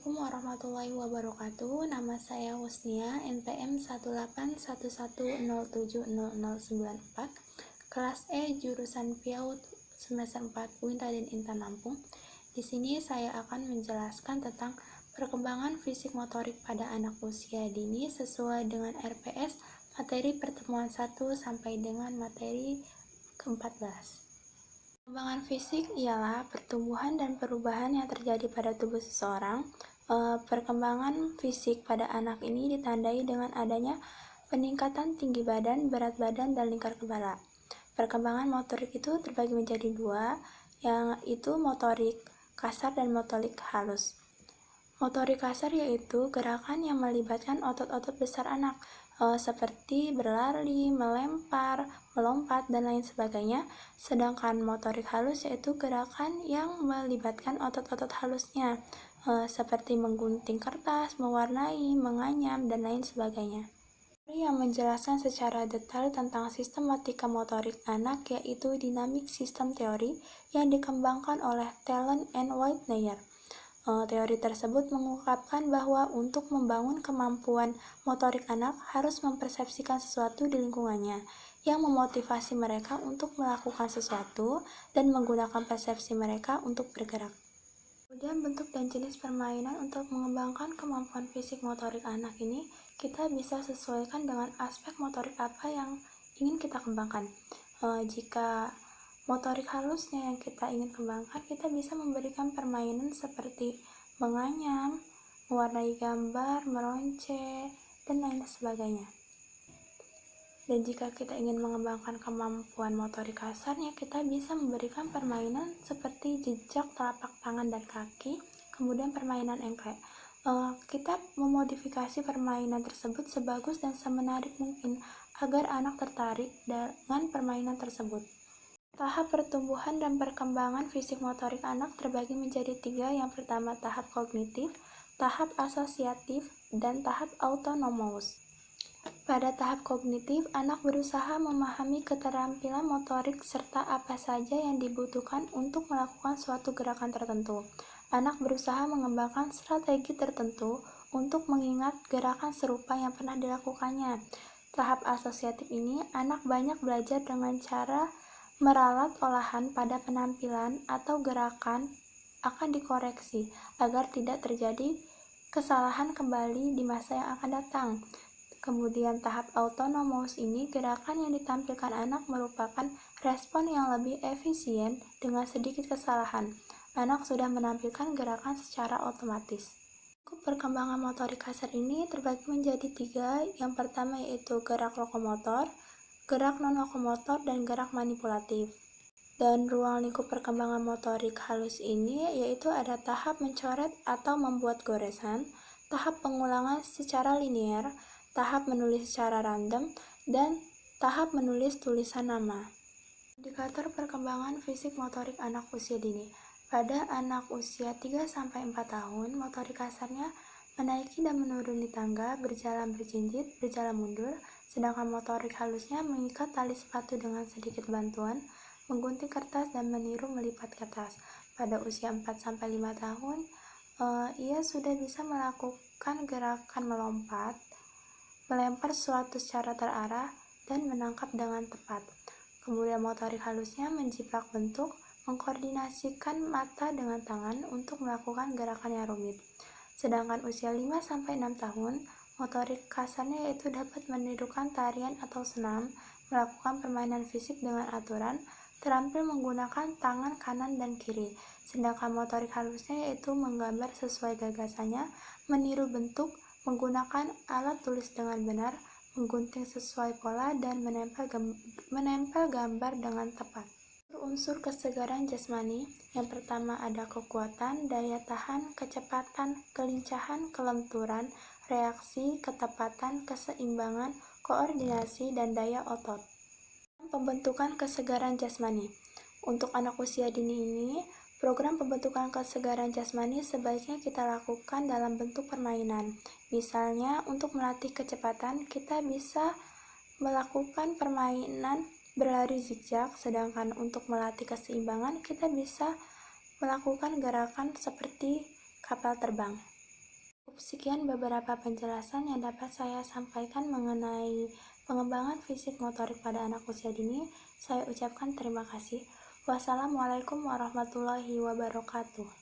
Assalamualaikum warahmatullahi wabarakatuh. Nama saya Husnia, NPM 18110700094, kelas E jurusan PIAUD semester 4 UIN Raden Intan Lampung. Di sini saya akan menjelaskan tentang perkembangan fisik motorik pada anak usia dini sesuai dengan RPS materi pertemuan 1 sampai dengan materi ke-14. Perkembangan fisik ialah pertumbuhan dan perubahan yang terjadi pada tubuh seseorang. Perkembangan fisik pada anak ini ditandai dengan adanya peningkatan tinggi badan, berat badan, dan lingkar kepala. Perkembangan motorik itu terbagi menjadi dua, yaitu motorik kasar dan motorik halus. Motorik kasar yaitu gerakan yang melibatkan otot-otot besar anak, seperti berlari, melempar, melompat, dan lain sebagainya. Sedangkan motorik halus yaitu gerakan yang melibatkan otot-otot halusnya, seperti menggunting kertas, mewarnai, menganyam, dan lain sebagainya. Yang menjelaskan secara detail tentang sistematika motorik anak yaitu Dynamic System Theory yang dikembangkan oleh Talon and Whitener. Teori tersebut mengungkapkan bahwa untuk membangun kemampuan motorik anak harus mempersepsikan sesuatu di lingkungannya yang memotivasi mereka untuk melakukan sesuatu dan menggunakan persepsi mereka untuk bergerak. Kemudian bentuk dan jenis permainan untuk mengembangkan kemampuan fisik motorik anak ini kita bisa sesuaikan dengan aspek motorik apa yang ingin kita kembangkan. Jika motorik halusnya yang kita ingin kembangkan, kita bisa memberikan permainan seperti menganyam, mewarnai gambar, meronce, dan lain sebagainya. Dan jika kita ingin mengembangkan kemampuan motorik kasarnya, kita bisa memberikan permainan seperti jejak telapak tangan dan kaki, kemudian permainan engklek. Kita memodifikasi permainan tersebut sebagus dan semenarik mungkin agar anak tertarik dengan permainan tersebut. Tahap pertumbuhan dan perkembangan fisik motorik anak terbagi menjadi tiga. Yang pertama tahap kognitif, tahap asosiatif, dan tahap autonomous. Pada tahap kognitif, anak berusaha memahami keterampilan motorik serta apa saja yang dibutuhkan untuk melakukan suatu gerakan tertentu. Anak berusaha mengembangkan strategi tertentu untuk mengingat gerakan serupa yang pernah dilakukannya. Tahap asosiatif ini, anak banyak belajar dengan cara meralat olahan pada penampilan atau gerakan akan dikoreksi agar tidak terjadi kesalahan kembali di masa yang akan datang. Kemudian tahap autonomous ini, gerakan yang ditampilkan anak merupakan respon yang lebih efisien dengan sedikit kesalahan. Anak sudah menampilkan gerakan secara otomatis. Perkembangan motorik kasar ini terbagi menjadi tiga. Yang pertama yaitu gerak lokomotor, gerak non-lokomotor, dan gerak manipulatif. Dan ruang lingkup perkembangan motorik halus ini yaitu ada tahap mencoret atau membuat goresan, tahap pengulangan secara linear, tahap menulis secara random, dan tahap menulis tulisan nama. Indikator perkembangan fisik motorik anak usia dini. Pada anak usia 3-4 tahun, motorik kasarnya menaiki dan menuruni tangga, berjalan berjinjit, berjalan mundur, sedangkan motorik halusnya mengikat tali sepatu dengan sedikit bantuan, menggunting kertas, dan meniru melipat kertas. Pada usia 4-5 tahun, ia sudah bisa melakukan gerakan melompat, melempar sesuatu secara terarah, dan menangkap dengan tepat. Kemudian motorik halusnya menjiplak bentuk, mengkoordinasikan mata dengan tangan untuk melakukan gerakan yang rumit. Sedangkan usia 5-6 tahun, motorik kasarnya yaitu dapat menirukan tarian atau senam, melakukan permainan fisik dengan aturan, terampil menggunakan tangan kanan dan kiri. Sedangkan motorik halusnya yaitu menggambar sesuai gagasannya, meniru bentuk, menggunakan alat tulis dengan benar, menggunting sesuai pola, dan menempel gambar dengan tepat. Unsur kesegaran jasmani, yang pertama ada kekuatan, daya tahan, kecepatan, kelincahan, kelenturan, reaksi, ketepatan, keseimbangan, koordinasi, dan daya otot. Pembentukan kesegaran jasmani. Untuk anak usia dini ini, program pembentukan kesegaran jasmani sebaiknya kita lakukan dalam bentuk permainan. Misalnya, untuk melatih kecepatan, kita bisa melakukan permainan berlari zigzag, sedangkan untuk melatih keseimbangan, kita bisa melakukan gerakan seperti kapal terbang. sekian beberapa penjelasan yang dapat saya sampaikan mengenai pengembangan fisik motorik pada anak usia dini. Saya ucapkan terima kasih. Wassalamualaikum warahmatullahi wabarakatuh.